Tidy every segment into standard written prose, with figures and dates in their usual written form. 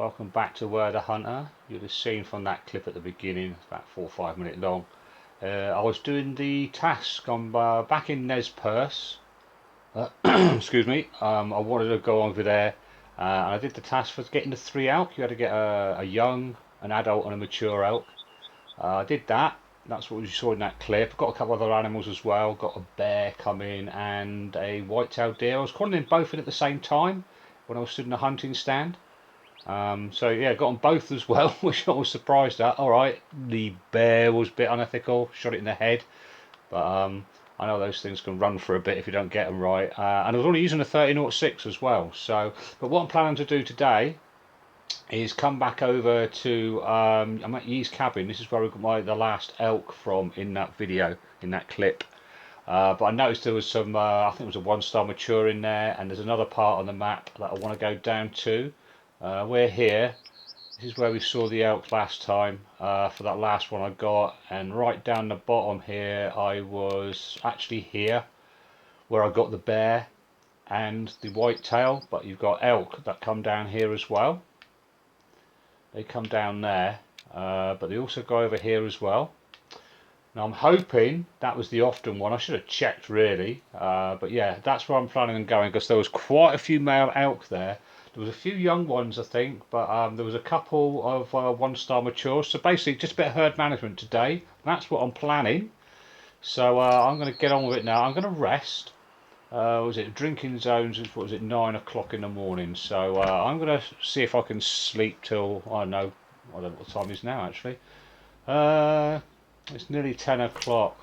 Welcome back to Where the Hunter. You'd have seen from that clip at the beginning, it's about 4 or 5 minutes long. I was doing the task. I'm back in Nez Perce. Excuse me. I wanted to go over there. And I did the task for getting the 3 elk. You had to get a young, an adult, and a mature elk. I did that. That's what you saw in that clip. Got a couple of other animals as well. Got a bear coming and a white-tailed deer. I was calling them both in at the same time when I was stood in the hunting stand. So yeah, got them both as well, which I was surprised at. Alright, the bear was a bit unethical, shot it in the head, but I know those things can run for a bit if you don't get them right. And I was only using a 30-06 as well. So, but what I'm planning to do today is come back over to, I'm at Yee's cabin. This is where we got the last elk from in that video, in that clip. But I noticed there was some, I think it was a 1-star mature in there, and there's another part on the map that I want to go down to. We're here. This is where we saw the elk last time for that last one I got, and right down the bottom here I was actually here where I got the bear and the whitetail, but you've got elk that come down here as well. They come down there, but they also go over here as well. Now I'm hoping that was the Often one. I should have checked really, but yeah, that's where I'm planning on going, because there was quite a few male elk there. There was a few young ones I think, but there was a couple of 1-star matures. So basically just a bit of herd management today. That's what I'm planning. So I'm going to get on with it now. I'm going to rest. Was it drinking zones? What was it, 9 o'clock in the morning? So I'm going to see if I can sleep till, I don't know what time it is now actually. It's nearly 10 o'clock.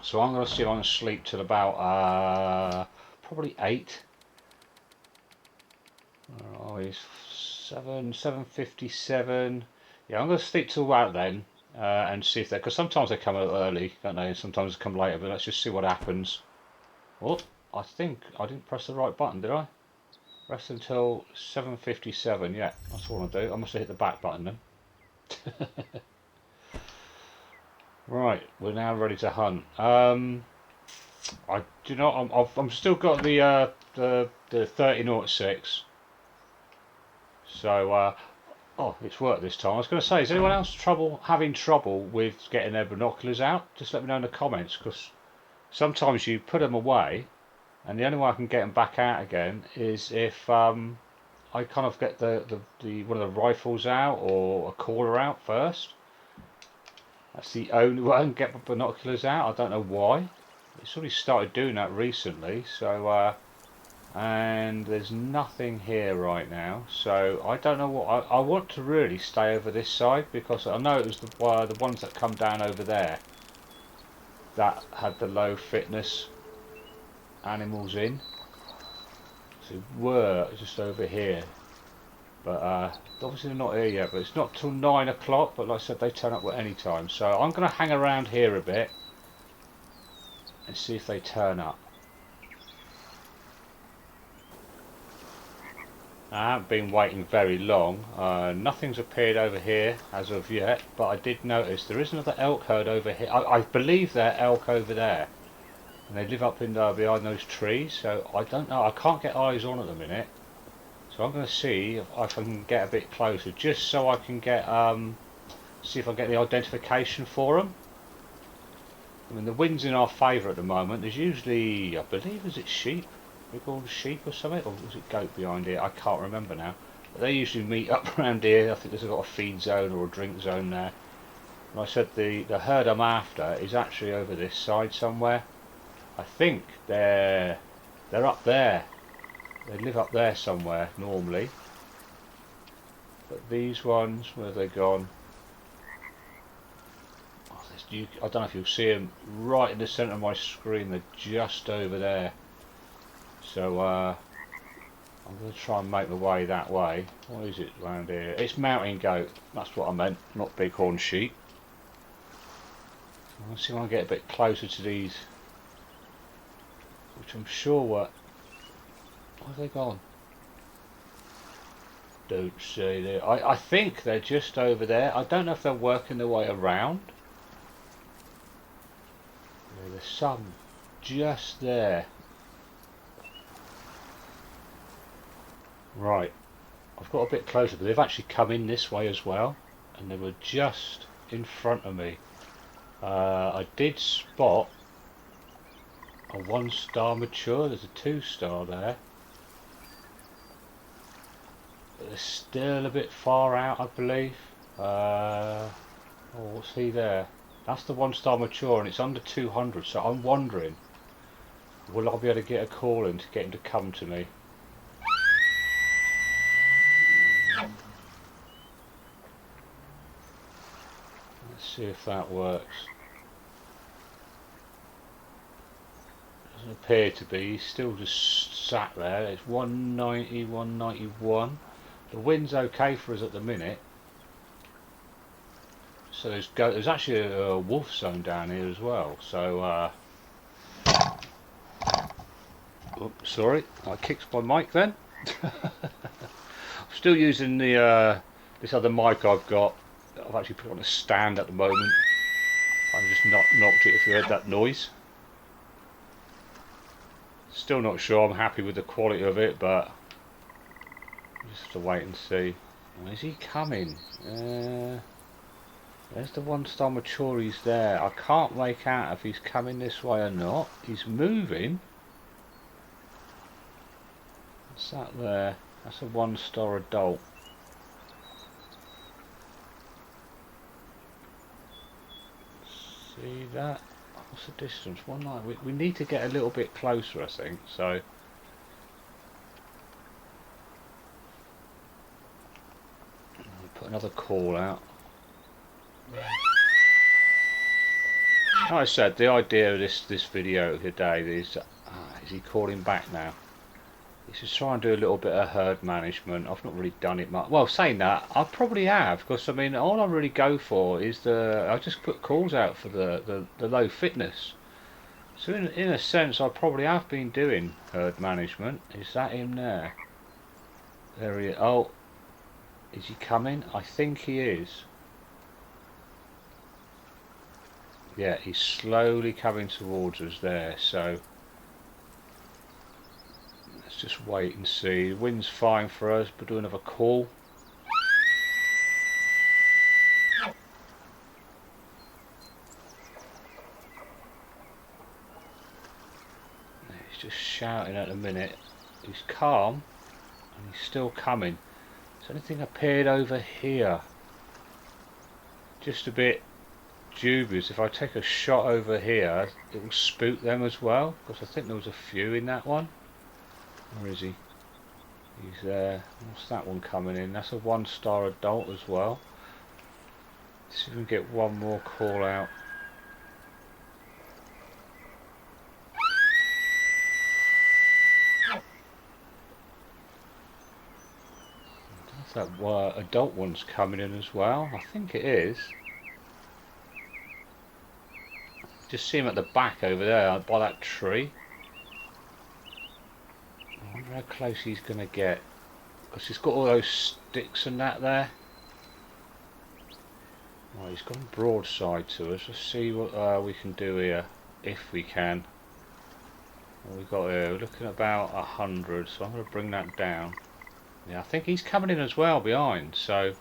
So I'm going to see if I can sleep till about probably 8. Oh, it's 7:57. Yeah, I'm going to sleep till that then, and see if they, because sometimes they come out early, don't they? And sometimes they come later. But let's just see what happens. Oh, I think I didn't press the right button, did I? Rest until 7:57. Yeah, that's all I do. I must have hit the back button then. Right, we're now ready to hunt. I do not. I'm still got the 30-06. So, oh, it's worked this time. I was going to say, is anyone else having trouble with getting their binoculars out? Just let me know in the comments, because sometimes you put them away, and the only way I can get them back out again is if I kind of get the one of the rifles out or a caller out first. That's the only way I can get my binoculars out. I don't know why. It's already started doing that recently, so. And there's nothing here right now, so I don't know what I want to really stay over this side, because I know it was the ones that come down over there that had the low fitness animals in, so were just over here, but obviously they're not here yet. But it's not till 9 o'clock, but like I said, they turn up at any time, so I'm going to hang around here a bit and see if they turn up. I haven't been waiting very long. Nothing's appeared over here as of yet, but I did notice there is another elk herd over here. I believe they're elk over there, and they live up in behind those trees, so I don't know. I can't get eyes on at the minute, so I'm going to see if I can get a bit closer, just so I can get see if I get the identification for them. I mean, the wind's in our favour at the moment. There's usually, I believe, is it sheep? Big old sheep or something, or was it goat behind here? I can't remember now. But they usually meet up around here. I think there's got a feed zone or a drink zone there. And I said the herd I'm after is actually over this side somewhere. I think they're up there. They live up there somewhere normally. But these ones, where have they gone? Oh, I don't know if you'll see them right in the centre of my screen. They're just over there. So I'm going to try and make my way that way. What is it around here? It's mountain goat. That's what I meant, not bighorn sheep. So let's see if I can get a bit closer to these, which I'm sure were. Where have they gone? Don't see there. I think they're just over there. I don't know if they're working their way around. Yeah, there's some just there. Right, I've got a bit closer, but they've actually come in this way as well, and they were just in front of me. I did spot a 1-star mature. There's a 2-star there, but they're still a bit far out, I believe. Oh, what's he there? That's the 1-star mature, and it's under 200. So I'm wondering, will I be able to get a call in to get him to come to me? Let's see if that works. Doesn't appear to be. He's still just sat there. It's 190, 191. The wind's okay for us at the minute. So there's actually a wolf zone down here as well. So, oops, sorry, I kicked my mic then. I'm still using the this other mic I've got. I've actually put it on a stand at the moment. I've just knocked it if you heard that noise. Still not sure I'm happy with the quality of it, but just have to wait and see. Is he coming? There's the 1-star mature, he's there. I can't make out if he's coming this way or not. He's moving. What's that there? That's a 1-star adult. See that? What's the distance? 190. We need to get a little bit closer, I think. So I'll put another call out. Like I said, the idea of this video today is he calling back now? He's just trying to do a little bit of herd management. I've not really done it much. Well, saying that, I probably have, because I mean, all I really go for is I just put calls out for the low fitness. So in a sense, I probably have been doing herd management. Is that him there? There he is. Oh, is he coming? I think he is. Yeah, he's slowly coming towards us there, so let's just wait and see. The wind's fine for us, but do another call. He's just shouting at the minute. He's calm, and he's still coming. Has anything appeared over here? Just a bit dubious. If I take a shot over here, it will spook them as well, because I think there was a few in that one. Where is he? He's there. What's that one coming in? That's a 1-star adult as well. Let's see if we can get one more call out. That's that adult one's coming in as well. I think it is. Just see him at the back over there by that tree. I wonder how close he's going to get, because he's got all those sticks and that there. Right, he's gone broadside to us. Let's see what we can do here, if we can. What we got here? We're looking at about 100, so I'm going to bring that down. Yeah, I think he's coming in as well behind, so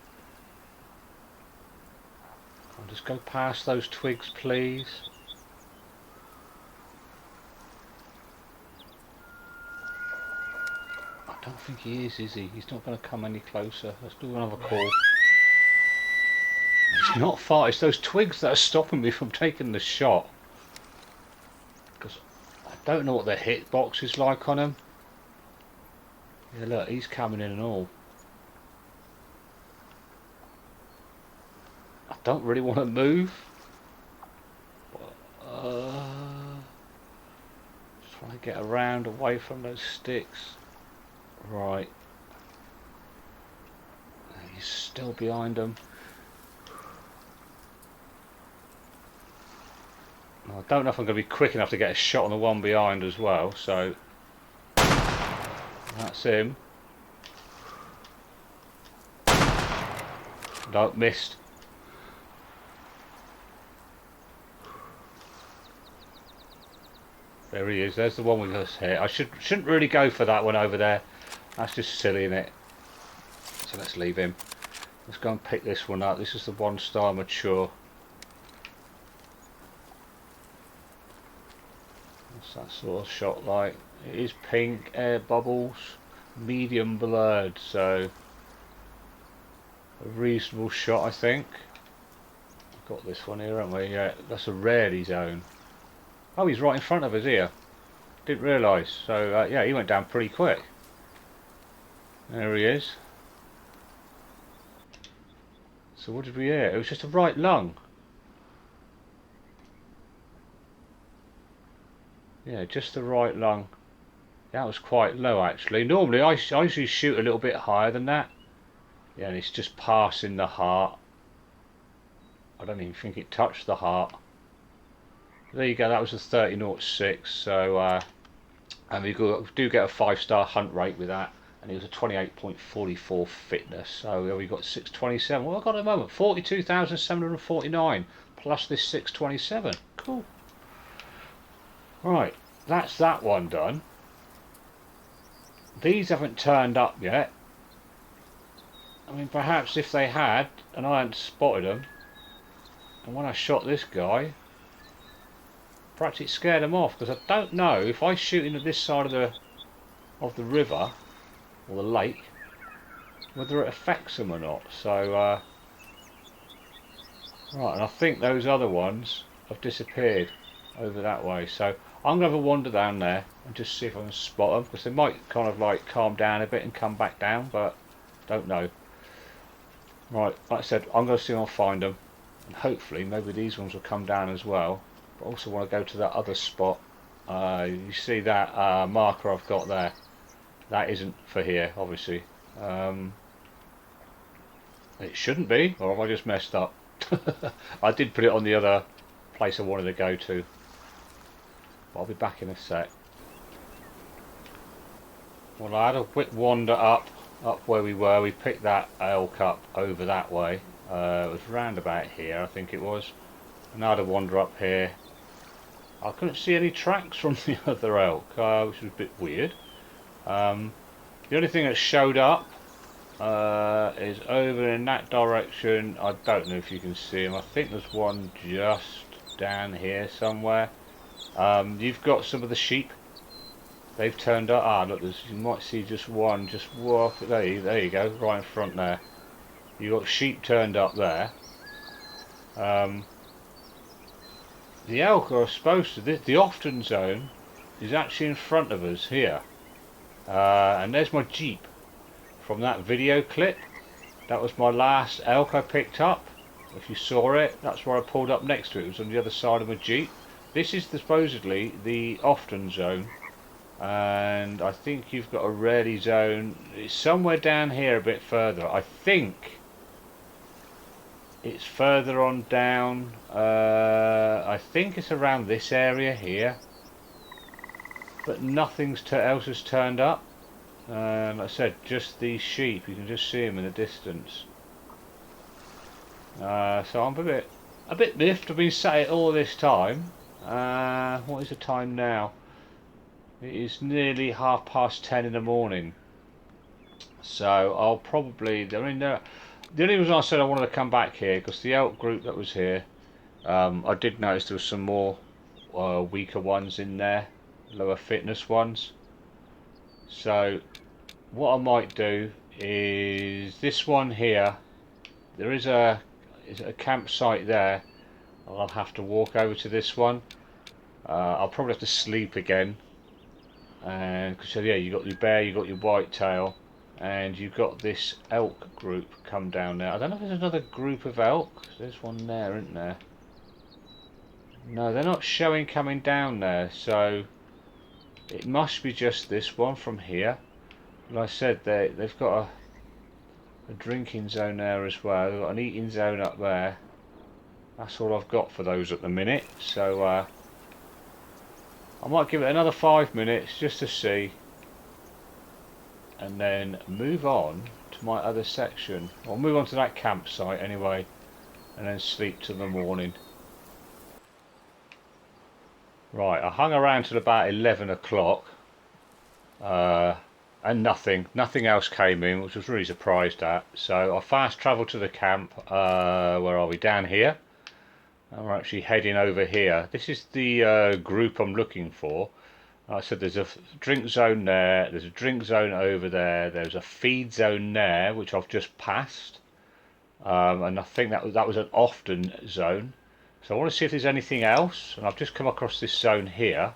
I'll just go past those twigs, please. I don't think he is he? He's not going to come any closer. Let's do another call. It's not far. It's those twigs that are stopping me from taking the shot. Because I don't know what the hitbox is like on him. Yeah, look, he's coming in and all. I don't really want to move. Just trying to get around away from those sticks. Right. He's still behind them. I don't know if I'm going to be quick enough to get a shot on the one behind as well, so that's him. No, missed. There he is. There's the one we just hit. I shouldn't really go for that one over there. That's just silly, isn't it? So let's leave him. Let's go and pick this one up. This is the 1-star mature. What's that sort of shot like? It is pink, air bubbles, medium blurred, so a reasonable shot, I think. We've got this one here, haven't we? Yeah, that's a rarity zone. Oh, he's right in front of us here. Didn't realise. So yeah, he went down pretty quick. There he is. So what did we hear? It was just a right lung. Yeah, just the right lung. That was quite low actually. Normally I usually shoot a little bit higher than that. Yeah, and it's just passing the heart. I don't even think it touched the heart. There you go, that was a 30.06. So and we do get a 5-star hunt rate with that, and it was a 28.44 fitness. So we got 627. What have I got at the moment? 42,749 plus this 627. Cool. Right, that's that one done. These haven't turned up yet. I mean, perhaps if they had, and I hadn't spotted them, and when I shot this guy, perhaps it scared them off, because I don't know if I shoot into this side of the river or the lake, whether it affects them or not. So right, and I think those other ones have disappeared over that way. So I'm going to have a wander down there and just see if I can spot them, because they might kind of like calm down a bit and come back down, but don't know. Right, like I said, I'm going to see if I'll find them, and hopefully maybe these ones will come down as well. But I also want to go to that other spot. You see that marker I've got there? That isn't for here, obviously. It shouldn't be, or have I just messed up? I did put it on the other place I wanted to go to. But I'll be back in a sec. Well, I had a quick wander up where we were. We picked that elk up over that way. It was round about here, I think it was. And I had a wander up here. I couldn't see any tracks from the other elk, which was a bit weird. The only thing that showed up is over in that direction. I don't know if you can see him. I think there's one just down here somewhere. You've got some of the sheep. They've turned up. Ah, look, you might see just one. Just walk. There you go, right in front there. You've got sheep turned up there. The elk are supposed to. The Often zone is actually in front of us here. And there's my Jeep from that video clip. That was my last elk I picked up. If you saw it, that's where I pulled up next to it. It was on the other side of my Jeep. This is supposedly the Often zone, and I think you've got a rarity zone. It's somewhere down here a bit further. I think it's further on down. I think it's around this area here, but nothing else has turned up. Like I said, just these sheep. You can just see them in the distance. So I'm a bit miffed. I've been sat here all this time. What is the time now? It is nearly 10:30 in the morning. So I'll probably. I mean, the only reason I said I wanted to come back here because the elk group that was here, I did notice there was some more weaker ones in there, lower fitness ones. So what I might do is this one here. There is a campsite there. I'll have to walk over to this one. I'll probably have to sleep again, and because yeah, you got your bear, you got your whitetail, and you've got this elk group come down there. I don't know if there's another group of elk. There's one there, isn't there? No, they're not showing coming down there, so it must be just this one from here. Like I said, they've got a drinking zone there as well. They've got an eating zone up there. That's all I've got for those at the minute. So I might give it another 5 minutes just to see, and then move on to my other section. I'll move on to that campsite anyway, and then sleep till the morning. Right, I hung around till about 11 o'clock. and nothing else came in, which I was really surprised at. So I fast travelled to the camp. Where are we? Down here. And we're actually heading over here. This is the group I'm looking for. Like I said, there's a drink zone there. There's a drink zone over there. There's a feed zone there, which I've just passed. And I think that was an often zone. So I want to see if there's anything else. And I've just come across this zone here.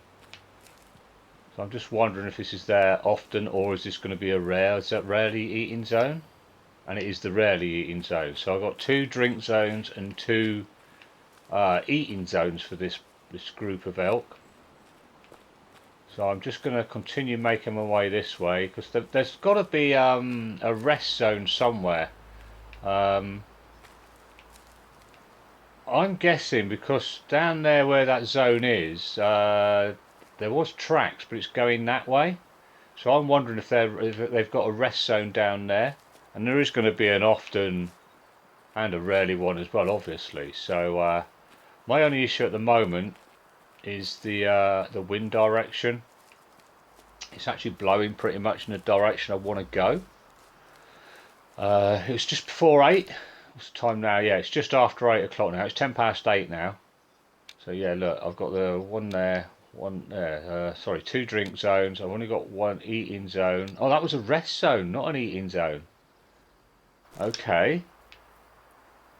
So I'm just wondering if this is there often, or is this going to be a rare? Is that rarely eating zone? And it is the rarely eating zone. So I've got 2 drink zones and 2 eating zones for this group of elk. So I'm just going to continue making my way this way, because there's got to be a rest zone somewhere. I'm guessing because down there where that zone is, there was tracks, but it's going that way. So I'm wondering if they've got a rest zone down there, and there is going to be an often and a rarely one as well, obviously. So my only issue at the moment is the wind direction. It's actually blowing pretty much in the direction I want to go. It was just before 8. What's the time now? Yeah, it's just after 8 o'clock now. It's 10 past 8 now. So yeah, look, I've got the one there, one there. Sorry, 2 drink zones. I've only got 1 eating zone. Oh, that was a rest zone, not an eating zone. Okay,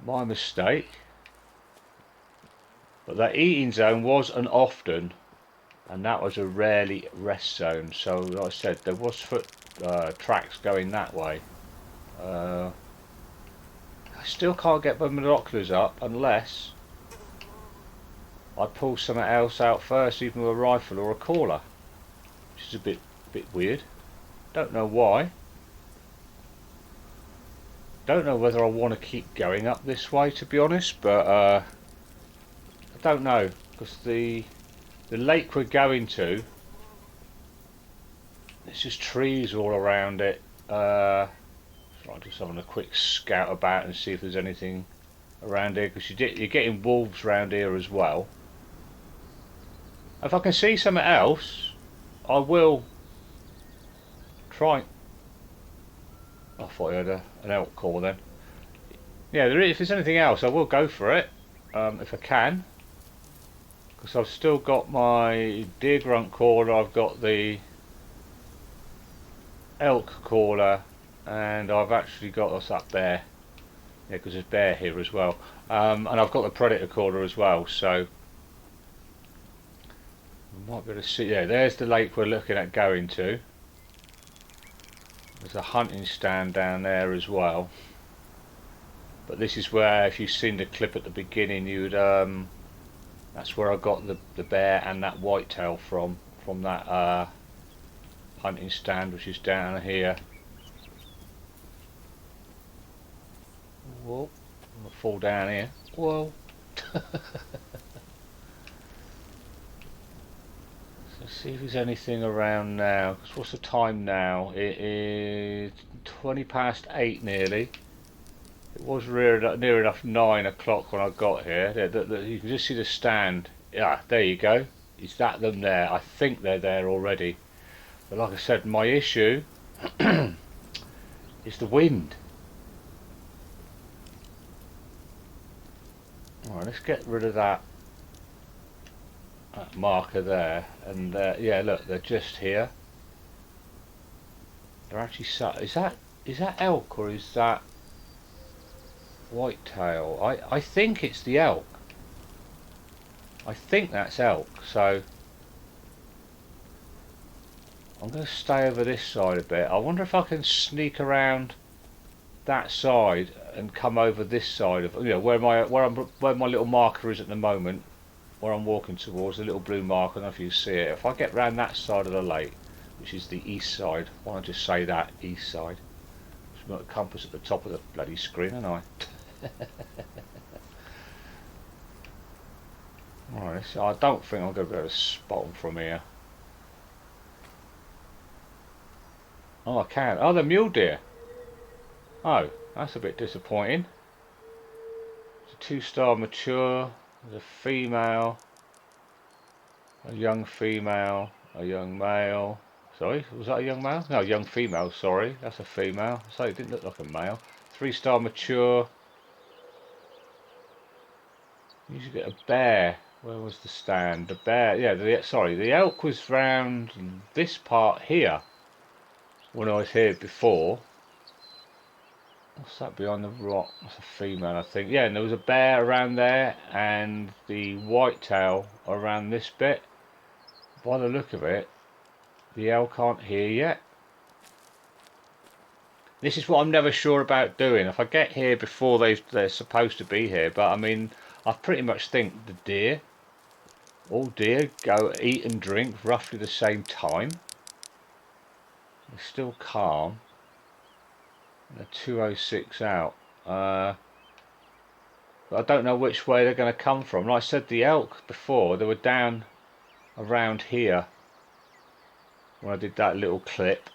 my mistake. But that eating zone was an often, and that was a rarely rest zone. So like I said, there was foot tracks going that way. I still can't get my binoculars up unless I pull something else out first, even with a rifle or a caller, which is a bit weird. Don't know why. Don't know whether I want to keep going up this way, to be honest, but I don't know, because the lake we're going to, there's just trees all around it. So I'm just having a quick scout about and see if there's anything around here, because you're getting wolves around here as well. If I can see something else, I will try. I thought I had an elk call then. Yeah, if there's anything else, I will go for it, if I can. Because I've still got my Deer Grunt Caller, I've got the Elk Caller, and I've actually got what's up there. Yeah, because there's bear here as well. And I've got the Predator Caller as well, so I might be able to see. Yeah, there's the lake we're looking at going to. There's a hunting stand down there as well. But this is where, if you've seen the clip at the beginning, you'd that's where I got the bear and that whitetail from that hunting stand, which is down here. Whoa, I'm gonna fall down here. Whoa. Let's see if there's anything around now. Because what's the time now? It is 20 past 8 nearly. It was near enough 9 o'clock when I got here. You can just see the stand. Yeah, there you go. Is that them there? I think they're there already. But like I said, my issue is the wind. Alright, let's get rid of that marker there. And yeah, look, they're just here. They're actually is that elk or is that whitetail? I think it's the elk. I think that's elk, so I'm going to stay over this side a bit. I wonder if I can sneak around that side and come over this side of, you know, where my little marker is at the moment, where I'm walking towards, the little blue mark. I don't know if you see it. If I get round that side of the lake, which is the east side, why don't I just say that, east side? I've got a compass at the top of the bloody screen, haven't I? Alright, so I don't think I'm going to be able to spot them from here. Oh, I can. Oh, the mule deer. Oh, that's a bit disappointing. It's a 2-star mature. There's a female, a young female, a young male, Sorry, was that a young male? No, young female, sorry. That's a female. So it didn't look like a male. 3-star mature. Usually get a bear. Where was the stand? The bear, yeah, the elk was round this part here when I was here before. What's that behind the rock? That's a female, I think. Yeah, and there was a bear around there and the whitetail around this bit. By the look of it, the elk aren't here yet. This is what I'm never sure about doing. If I get here before they're supposed to be here, but I mean, I pretty much think the deer, all deer go eat and drink roughly the same time. They're still calm. They're 2:06 out. But I don't know which way they're going to come from. Like I said, the elk before, they were down around here when I did that little clip.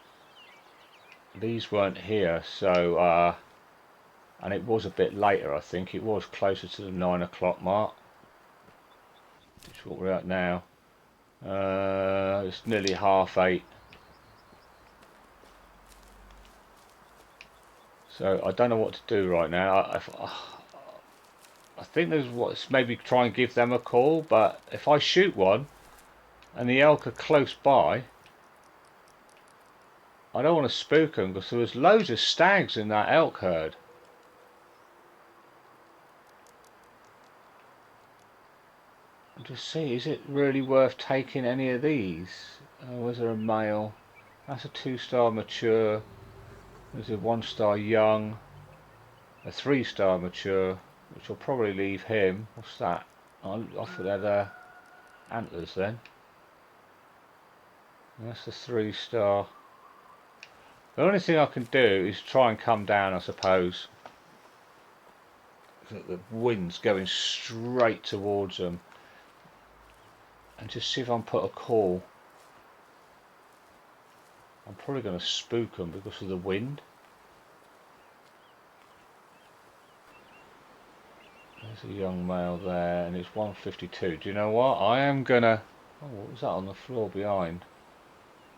These weren't here, so and it was a bit later. I think it was closer to the 9 o'clock mark, which is what we're at now. It's nearly 8:30. So I don't know what to do right now. I think there's what's maybe try and give them a call, but if I shoot one and the elk are close by, I don't want to spook them because there was loads of stags in that elk herd. Just see, is it really worth taking any of these? Was there a male? That's a 2-star mature. There's a 1-star young. A 3-star mature, which will probably leave him. What's that? I thought they're antlers then. And that's the 3-star. The only thing I can do is try and come down, I suppose. The wind's going straight towards them. And just see if I can put a call. I'm probably going to spook them because of the wind. There's a young male there, and it's 1:52. Do you know what? I am gonna. Oh, what was that on the floor behind?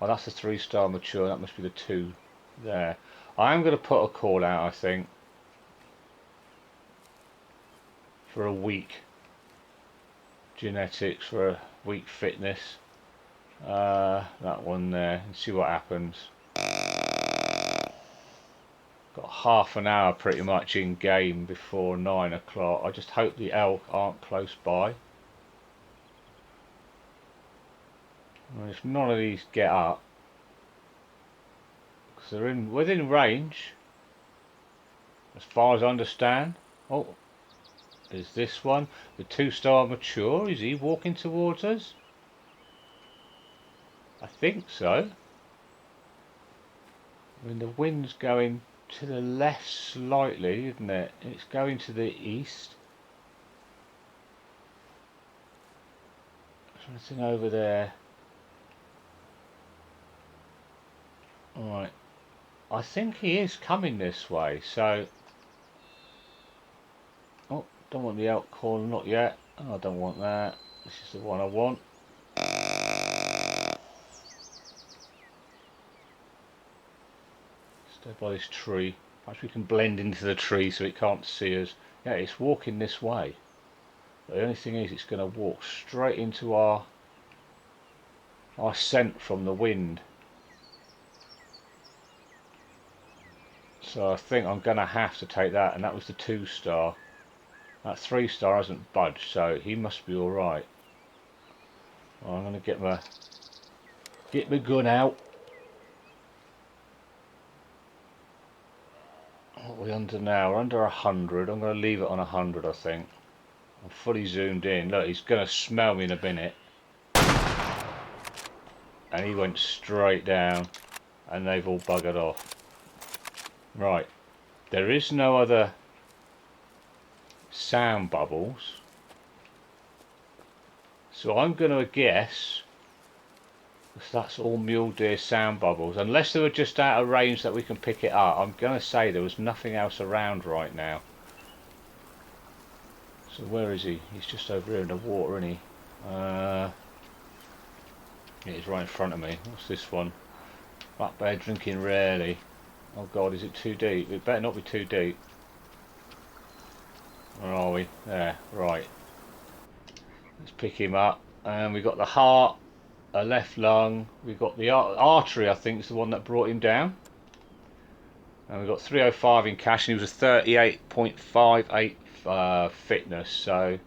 Oh, that's the 3-star mature. That must be the 2 there. I am gonna put a call out, I think, for a week. Genetics for a week fitness. That one there, and see what happens. Got half an hour pretty much in game before 9 o'clock. I just hope the elk aren't close by. And if none of these get up, because they're within range, as far as I understand. Oh, is this one the 2-star mature? Is he walking towards us? I think so. I mean, the wind's going to the left slightly, isn't it? It's going to the east. There's anything over there? Alright. I think he is coming this way, so... Oh, don't want the elk call, not yet. Oh, I don't want that. This is the one I want. Stay by this tree. Perhaps we can blend into the tree so it can't see us. Yeah, it's walking this way. But the only thing is it's going to walk straight into our scent from the wind. So I think I'm going to have to take that, and that was the 2-star. That 3-star hasn't budged, so he must be alright. Well, I'm going to get my gun out. What are we under now? We're under 100. I'm going to leave it on 100, I think. I'm fully zoomed in. Look, he's going to smell me in a minute. And he went straight down, and they've all buggered off. Right, there is no other sound bubbles, so I'm going to guess that's all mule deer sound bubbles, unless they were just out of range that we can pick it up. I'm going to say there was nothing else around right now. So where is he? He's just over here in the water, isn't he? Yeah, he's right in front of me. What's this one? Black bear drinking rarely. Oh god, is it too deep? It better not be too deep. Where are we? There, right. Let's pick him up. And we got the heart, a left lung. We got the artery, I think, is the one that brought him down. And we got 305 in cash, and he was a 38.58 fitness, so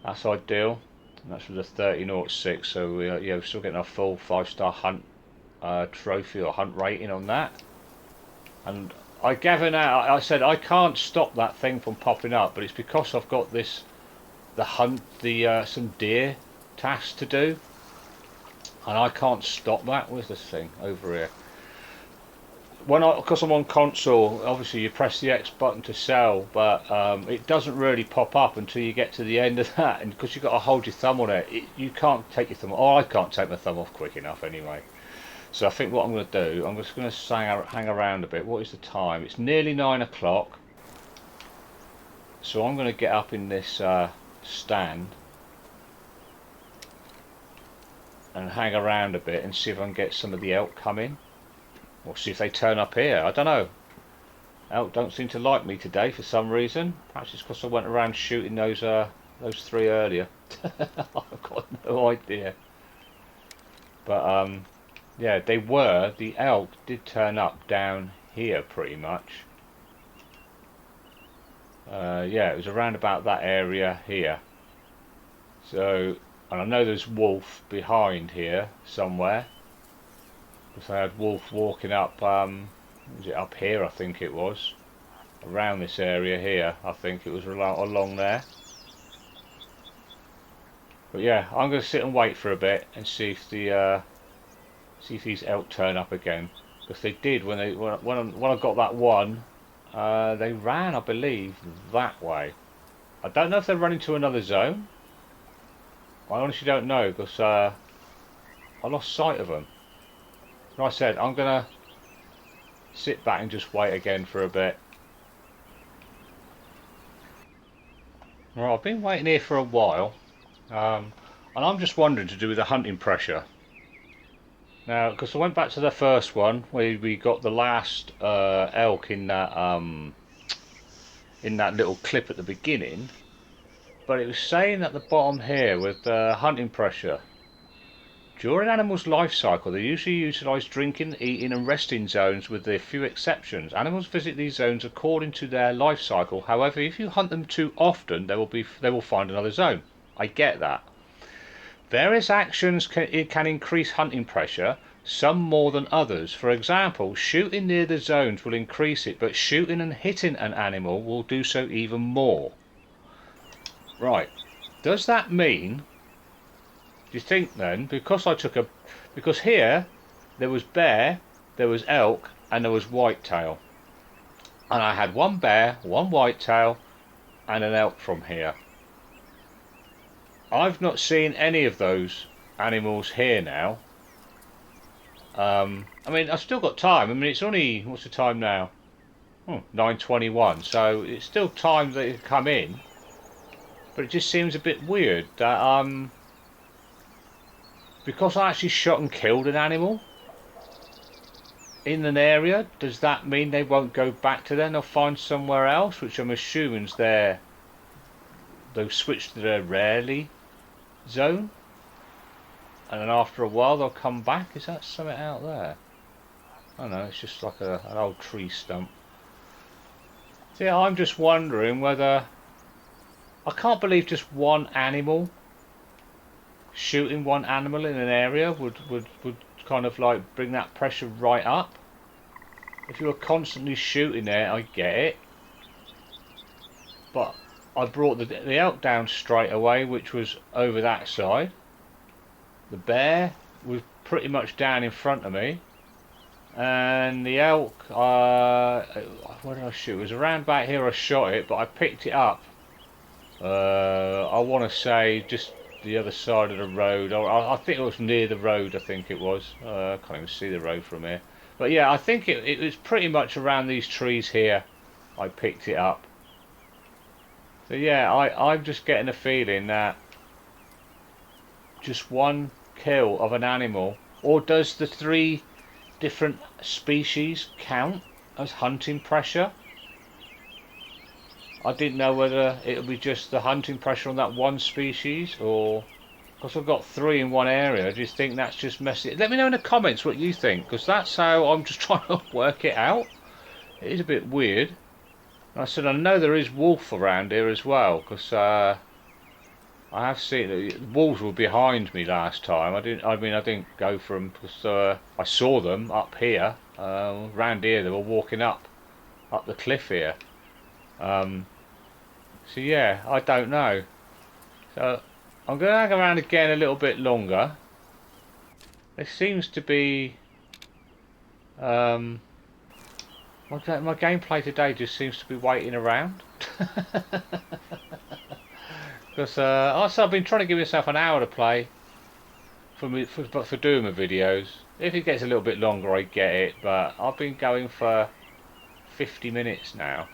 that's ideal. And that's with a 30.06. So yeah, we're still getting a full 5-star hunt trophy or hunt rating on that. And I gather now, I said I can't stop that thing from popping up, but it's because I've got the hunt, some deer tasks to do, and I can't stop that. Where's this thing? Over here. Because I'm on console, obviously you press the X button to sell, but it doesn't really pop up until you get to the end of that, and because you've got to hold your thumb on it, you can't take your thumb, or I can't take my thumb off quick enough anyway. So I think what I'm going to do, I'm just going to hang around a bit. What is the time? It's nearly 9 o'clock. So I'm going to get up in this stand and hang around a bit and see if I can get some of the elk coming. Or see if they turn up here. I don't know. Elk don't seem to like me today for some reason. Perhaps it's because I went around shooting those 3 earlier. I've got no idea. But yeah, the elk did turn up down here pretty much. Yeah, it was around about that area here. So, and I know there's wolf behind here somewhere. Because I had wolf walking up, was it up here I think it was? Around this area here, I think it was along there. But yeah, I'm going to sit and wait for a bit and see if these elk turn up again. Because they did when I got that one, they ran, I believe, that way. I don't know if they're running to another zone. I honestly don't know because I lost sight of them. Like I said, I'm going to sit back and just wait again for a bit. Right, I've been waiting here for a while. And I'm just wondering to do with the hunting pressure. Now, because I went back to the first one, where we got the last elk in that little clip at the beginning. But it was saying at the bottom here with hunting pressure. During animals' life cycle, they usually utilise drinking, eating and resting zones with a few exceptions. Animals visit these zones according to their life cycle. However, if you hunt them too often, they will find another zone. I get that. Various actions can increase hunting pressure, some more than others. For example, shooting near the zones will increase it, but shooting and hitting an animal will do so even more. Right. Does that mean... Do you think then, because here there was bear, there was elk, and there was whitetail, and I had one bear, one whitetail, and an elk from here. I've not seen any of those animals here now. I mean, I've still got time. I mean, it's only, what's the time now? 9:21. So it's still time that it come in, but it just seems a bit weird that because I actually shot and killed an animal in an area, does that mean they won't go back to there? They'll find somewhere else, which I'm assuming is they'll switch to their rarely zone, and then after a while they'll come back. Is that something out there? I don't know, it's just like an old tree stump. So yeah, I'm just wondering whether... I can't believe just one animal, shooting one animal in an area would kind of like bring that pressure right up. If you were constantly shooting there, I get it, but I brought the elk down straight away, which was over that side. The bear was pretty much down in front of me, and the elk, where did I shoot? It was around back here I shot it, but I picked it up, I want to say just the other side of the road, or I think it was near the road. I think it was. I can't even see the road from here, but yeah, I think it was pretty much around these trees here I picked it up. So yeah, I'm just getting a feeling that just one kill of an animal, or does the different species count as hunting pressure? I didn't know whether it would be just the hunting pressure on that one species, or because I've got 3 in one area. Do you think that's just messy? Let me know in the comments what you think, because that's how I'm just trying to work it out. It is a bit weird. And I said I know there is wolf around here as well, because I have seen the wolves were behind me last time. I didn't go for them because I saw them up here. Round here they were walking up the cliff here. So yeah, I don't know. So I'm going to hang around again a little bit longer. There seems to be my gameplay today just seems to be waiting around. Because I've been trying to give myself an hour to play for doing my videos. If it gets a little bit longer, I get it. But I've been going for 50 minutes now.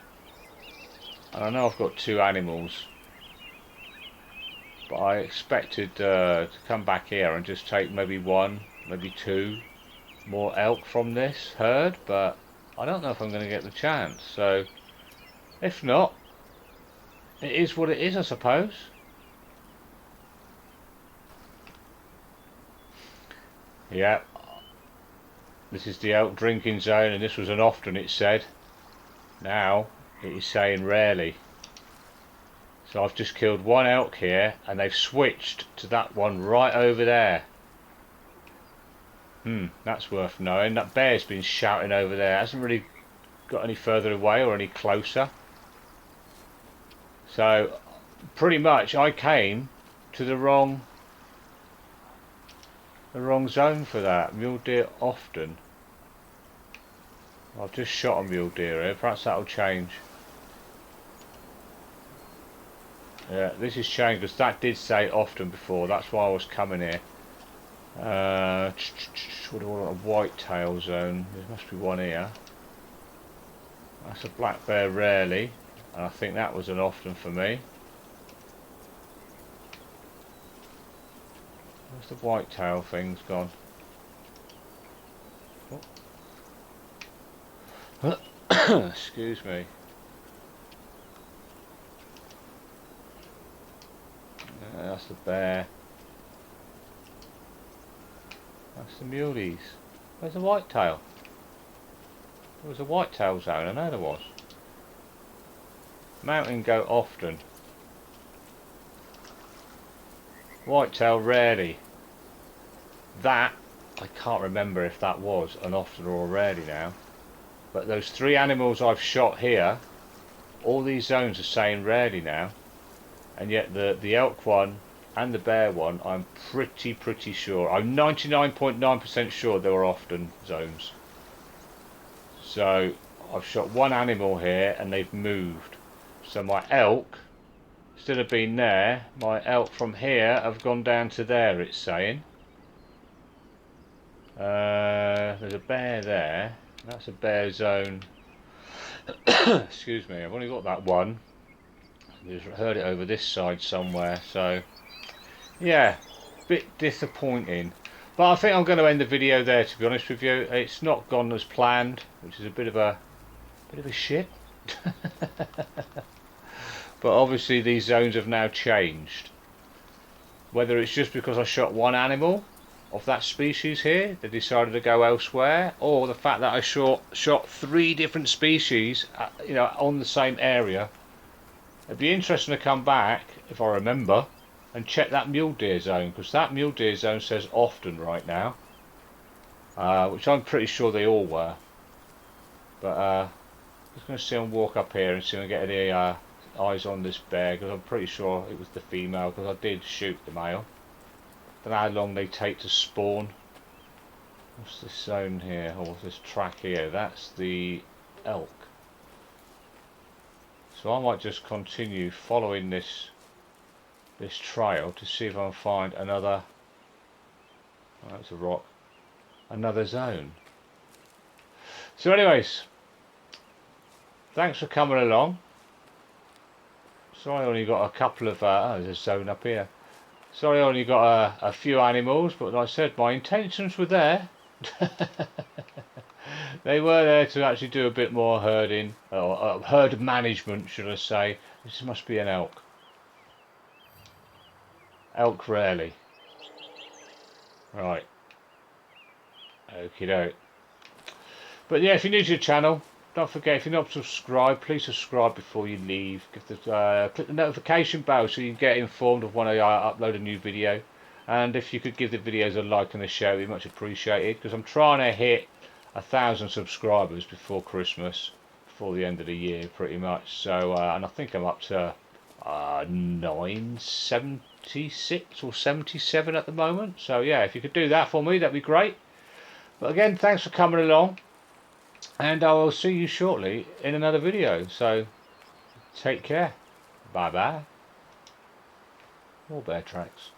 And I know I've got 2 animals, but I expected to come back here and just take maybe 1, maybe 2 more elk from this herd, but I don't know if I'm going to get the chance. So if not, it is what it is, I suppose. Yeah, this is the elk drinking zone, and this was an often, it said. Now it is saying rarely. So I've just killed 1 elk here, and they've switched to that one right over there. That's worth knowing. That bear's been shouting over there. Hasn't really got any further away or any closer. So pretty much I came to the wrong zone for that. Mule deer often. I've just shot a mule deer here. Perhaps that'll change. Yeah, this has changed because that did say often before. That's why I was coming here. What do I want? A whitetail zone. There must be one here. That's a black bear rarely, and I think that was an often for me. Where's the whitetail thing's gone? Oh. Excuse me. That's the bear. That's the muleys. Where's the whitetail? There was a whitetail zone, I know there was. Mountain goat often. Whitetail rarely. That, I can't remember if that was an often or a rarely now. But those 3 animals I've shot here, all these zones are saying rarely now. And yet the elk one and the bear one, I'm pretty sure. I'm 99.9% sure they were often zones. So I've shot 1 animal here and they've moved. So my elk, instead of being there, my elk from here have gone down to there, it's saying. There's a bear there. That's a bear zone. Excuse me, I've only got that one. Just heard it over this side somewhere, so yeah, bit disappointing. But I think I'm going to end the video there, to be honest with you. It's not gone as planned, which is a bit of a shit. But obviously these zones have now changed. Whether it's just because I shot 1 animal of that species here, they decided to go elsewhere, or the fact that I shot 3 different species, you know, on the same area. It'd be interesting to come back, if I remember, and check that mule deer zone, because that mule deer zone says often right now, which I'm pretty sure they all were. But I'm just going to see him walk up here and see if I get any eyes on this bear, because I'm pretty sure it was the female, because I did shoot the male. Don't know how long they take to spawn. What's this zone here, or this track here? That's the elk. So I might just continue following this trail to see if I can find another. Oh, that's a rock. Another zone. So anyways, thanks for coming along. Sorry I only got a couple of oh, there's a zone up here. Sorry I only got a few animals, but like I said, my intentions were there. They were there to actually do a bit more herding, or herd management, should I say. This must be an elk. Elk rarely. Right. Okie doke. But yeah, if you're new to the channel, don't forget, if you're not subscribed, please subscribe before you leave. Click the notification bell so you get informed of when I upload a new video. And if you could give the videos a like and a share, it'd be much appreciated, because I'm trying to hit 1,000 subscribers before Christmas, before the end of the year, pretty much. So, and I think I'm up to 976 or 77 at the moment. So yeah, if you could do that for me, that'd be great. But again, thanks for coming along, and I will see you shortly in another video. So take care. Bye bye. More bear tracks.